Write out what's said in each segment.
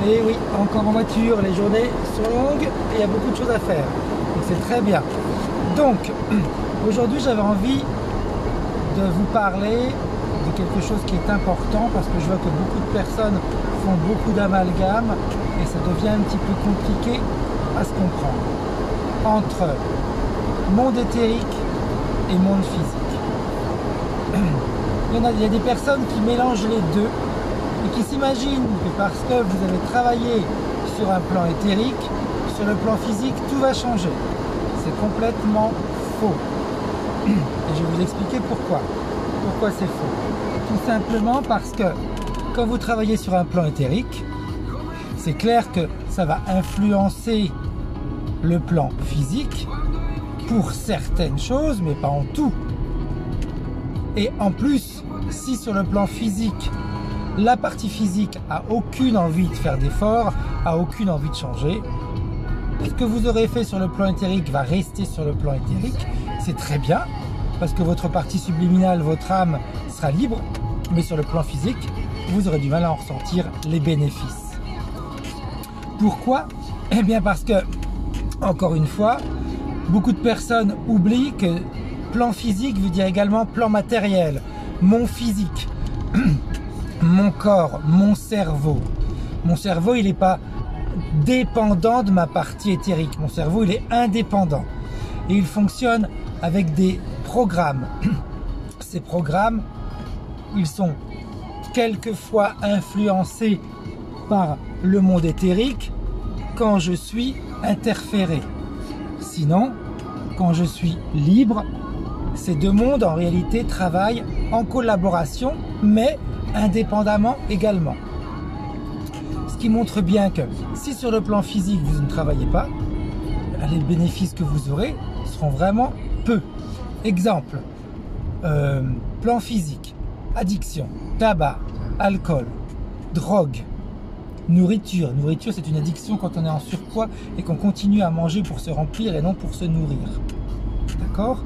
Et oui, encore en voiture, les journées sont longues et il y a beaucoup de choses à faire. Donc c'est très bien. Donc, aujourd'hui j'avais envie de vous parler de quelque chose qui est important parce que je vois que beaucoup de personnes font beaucoup d'amalgames et ça devient un petit peu compliqué à se comprendre. Entre monde éthérique et monde physique. Il y a des personnes qui mélangent les deux et qui s'imaginent que parce que vous avez travaillé sur un plan éthérique, sur le plan physique, tout va changer. C'est complètement faux. Et je vais vous expliquer pourquoi. Pourquoi c'est faux? Tout simplement parce que quand vous travaillez sur un plan éthérique, c'est clair que ça va influencer le plan physique pour certaines choses, mais pas en tout. Et en plus, si sur le plan physique, la partie physique a aucune envie de faire d'efforts, a aucune envie de changer, ce que vous aurez fait sur le plan éthérique va rester sur le plan éthérique, c'est très bien, parce que votre partie subliminale, votre âme sera libre, mais sur le plan physique, vous aurez du mal à en ressentir les bénéfices. Pourquoi? Eh bien parce que, encore une fois, beaucoup de personnes oublient que plan physique veut dire également plan matériel, mon physique, mon corps, mon cerveau. Mon cerveau, il n'est pas dépendant de ma partie éthérique. Mon cerveau, il est indépendant. Et il fonctionne avec des programmes. Ces programmes, ils sont quelquefois influencés par le monde éthérique quand je suis interféré. Sinon, quand je suis libre, ces deux mondes en réalité travaillent en collaboration, mais indépendamment également. Ce qui montre bien que si sur le plan physique vous ne travaillez pas, les bénéfices que vous aurez seront vraiment peu. Exemple, plan physique, addiction, tabac, alcool, drogue, nourriture. Nourriture, c'est une addiction quand on est en surpoids et qu'on continue à manger pour se remplir et non pour se nourrir. D'accord?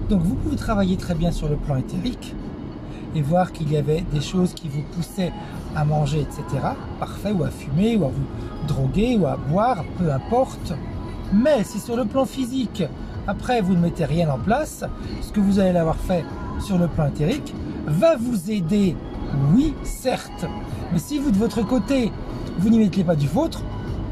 Donc vous pouvez travailler très bien sur le plan éthérique et voir qu'il y avait des choses qui vous poussaient à manger, etc. Parfait, ou à fumer, ou à vous droguer, ou à boire, peu importe. Mais si sur le plan physique, après vous ne mettez rien en place, ce que vous allez avoir fait sur le plan éthérique va vous aider, oui, certes. Mais si vous de votre côté, vous n'y mettez pas du vôtre,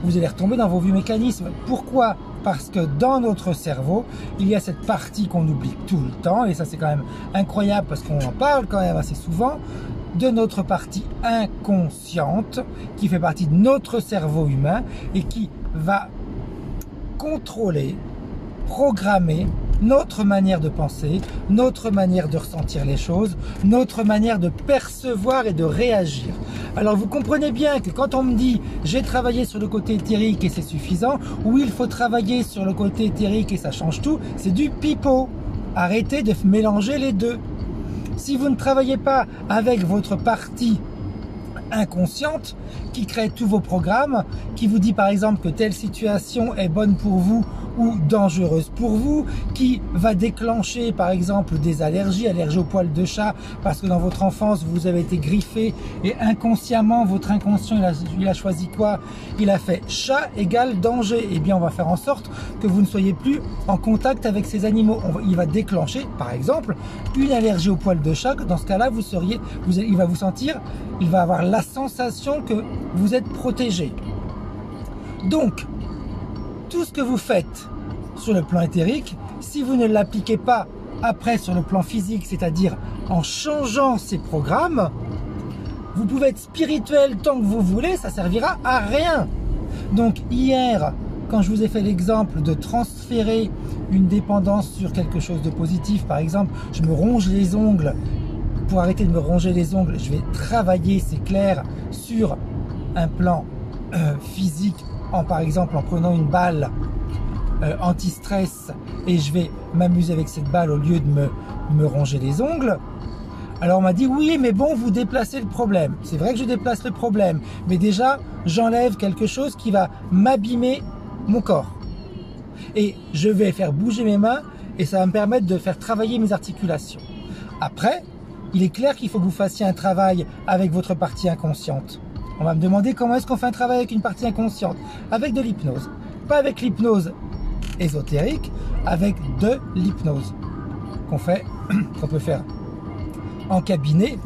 vous allez retomber dans vos vieux mécanismes. Pourquoi? Parce que dans notre cerveau, il y a cette partie qu'on oublie tout le temps, et ça c'est quand même incroyable parce qu'on en parle quand même assez souvent, de notre partie inconsciente qui fait partie de notre cerveau humain et qui va contrôler, programmer notre manière de penser, notre manière de ressentir les choses, notre manière de percevoir et de réagir. Alors vous comprenez bien que quand on me dit j'ai travaillé sur le côté éthérique et c'est suffisant, ou il faut travailler sur le côté éthérique et ça change tout, c'est du pipeau. Arrêtez de mélanger les deux. Si vous ne travaillez pas avec votre partie inconsciente qui crée tous vos programmes, qui vous dit par exemple que telle situation est bonne pour vous ou dangereuse pour vous, qui va déclencher par exemple des allergies au poil de chat parce que dans votre enfance vous avez été griffé et inconsciemment votre inconscient il a choisi quoi? Il a fait chat égale danger. Eh bien on va faire en sorte que vous ne soyez plus en contact avec ces animaux. Il va déclencher par exemple une allergie au poil de chat. Dans ce cas là il va vous sentir, il va avoir la sensation que vous êtes protégé. Donc tout ce que vous faites sur le plan éthérique, si vous ne l'appliquez pas après sur le plan physique, c'est-à-dire en changeant ces programmes, vous pouvez être spirituel tant que vous voulez, ça servira à rien. Donc hier, quand je vous ai fait l'exemple de transférer une dépendance sur quelque chose de positif, par exemple, je me ronge les ongles, pour arrêter de me ronger les ongles, je vais travailler, c'est clair, sur un plan physique, par exemple en prenant une balle anti-stress et je vais m'amuser avec cette balle au lieu de me ronger les ongles. Alors on m'a dit oui mais bon vous déplacez le problème. C'est vrai que je déplace le problème, mais déjà j'enlève quelque chose qui va m'abîmer mon corps. Et je vais faire bouger mes mains et ça va me permettre de faire travailler mes articulations. Après, il est clair qu'il faut que vous fassiez un travail avec votre partie inconsciente. On va me demander comment est-ce qu'on fait un travail avec une partie inconsciente. Avec de l'hypnose. Pas avec l'hypnose ésotérique, avec de l'hypnose qu'on peut faire en cabinet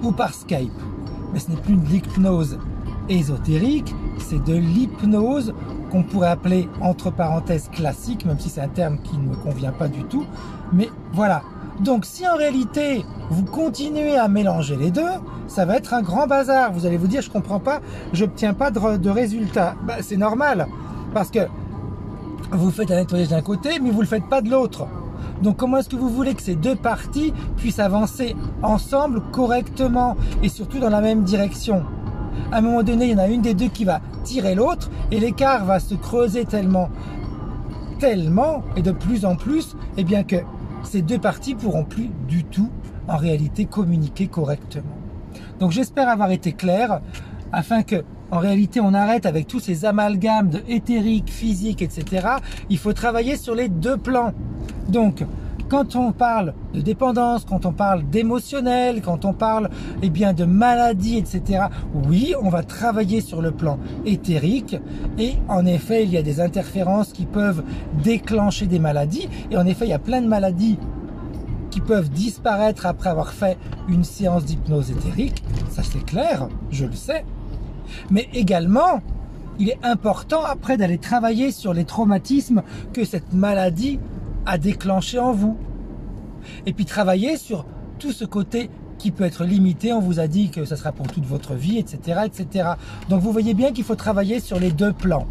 ou par Skype. Mais ce n'est plus de l'hypnose ésotérique, c'est de l'hypnose qu'on pourrait appeler entre parenthèses classique, même si c'est un terme qui ne me convient pas du tout. Mais voilà. Donc si en réalité vous continuez à mélanger les deux, ça va être un grand bazar. Vous allez vous dire, je comprends pas, j'obtiens pas de résultat. Bah, c'est normal, parce que vous faites un nettoyage d'un côté, mais vous le faites pas de l'autre. Donc comment est-ce que vous voulez que ces deux parties puissent avancer ensemble correctement et surtout dans la même direction? À un moment donné, il y en a une des deux qui va tirer l'autre et l'écart va se creuser tellement et de plus en plus, et bien que ces deux parties pourront plus du tout en réalité communiquer correctement. Donc j'espère avoir été clair afin que en réalité on arrête avec tous ces amalgames de éthérique, physique, etc. Il faut travailler sur les deux plans. Donc quand on parle de dépendance, quand on parle d'émotionnel, quand on parle bien de maladie, etc. Oui, on va travailler sur le plan éthérique et en effet il y a des interférences qui peuvent déclencher des maladies et en effet il y a plein de maladies qui peuvent disparaître après avoir fait une séance d'hypnose éthérique, ça c'est clair, je le sais. Mais également, il est important après d'aller travailler sur les traumatismes que cette maladie a déclenché en vous. Et puis travailler sur tout ce côté qui peut être limité. On vous a dit que ça sera pour toute votre vie, etc., etc. Donc vous voyez bien qu'il faut travailler sur les deux plans.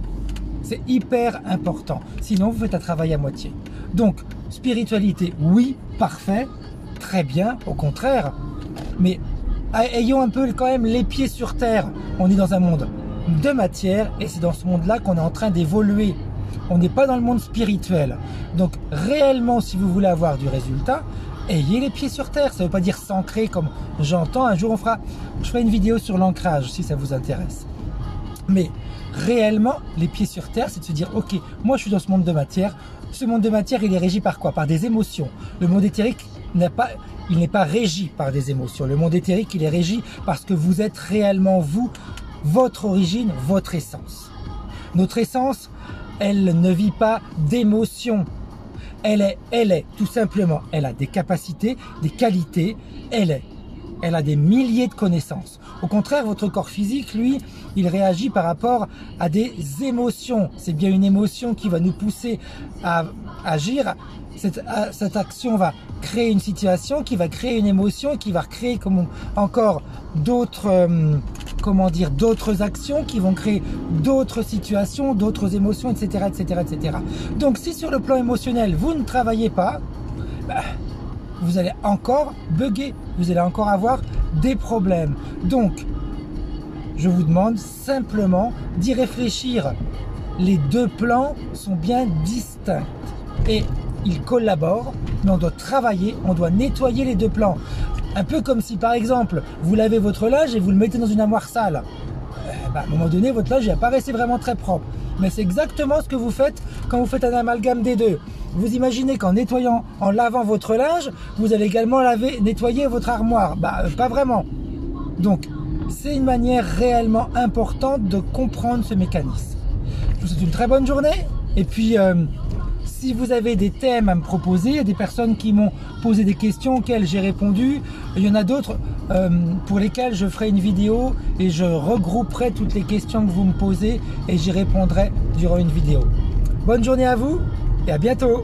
C'est hyper important. Sinon, vous faites un travail à moitié. Donc, spiritualité, oui, parfait, très bien, au contraire. Mais ayons un peu quand même les pieds sur terre. On est dans un monde de matière et c'est dans ce monde-là qu'on est en train d'évoluer. On n'est pas dans le monde spirituel. Donc, réellement, si vous voulez avoir du résultat, ayez les pieds sur terre. Ça ne veut pas dire s'ancrer comme j'entends. Un jour, je ferai une vidéo sur l'ancrage si ça vous intéresse. Mais réellement, les pieds sur terre, c'est de se dire, ok, moi je suis dans ce monde de matière. Ce monde de matière, il est régi par quoi? Par des émotions. Le monde éthérique n'est pas régi par des émotions. Le monde éthérique, il est régi parce que vous êtes réellement vous, votre origine, votre essence. Notre essence, elle ne vit pas d'émotions. Elle est, tout simplement, elle a des capacités, des qualités, elle a des milliers de connaissances. Au contraire, votre corps physique, lui, il réagit par rapport à des émotions. C'est bien une émotion qui va nous pousser à agir. Cette action va créer une situation qui va créer une émotion, qui va créer encore d'autres, d'autres actions qui vont créer d'autres situations, d'autres émotions, etc., etc., etc. Donc, si sur le plan émotionnel, vous ne travaillez pas, vous allez encore bugger, vous allez encore avoir des problèmes. Donc, je vous demande simplement d'y réfléchir. Les deux plans sont bien distincts et ils collaborent, mais on doit travailler, on doit nettoyer les deux plans. Un peu comme si, par exemple, vous lavez votre linge et vous le mettez dans une armoire sale. À un moment donné, votre linge apparaissait vraiment très propre. Mais c'est exactement ce que vous faites quand vous faites un amalgame des deux. Vous imaginez qu'en nettoyant, en lavant votre linge, vous allez également nettoyer votre armoire. Pas vraiment. Donc, c'est une manière réellement importante de comprendre ce mécanisme. Je vous souhaite une très bonne journée. Et puis, si vous avez des thèmes à me proposer, il y a des personnes qui m'ont posé des questions auxquelles j'ai répondu. Il y en a d'autres pour lesquelles je ferai une vidéo et je regrouperai toutes les questions que vous me posez et j'y répondrai durant une vidéo. Bonne journée à vous et à bientôt.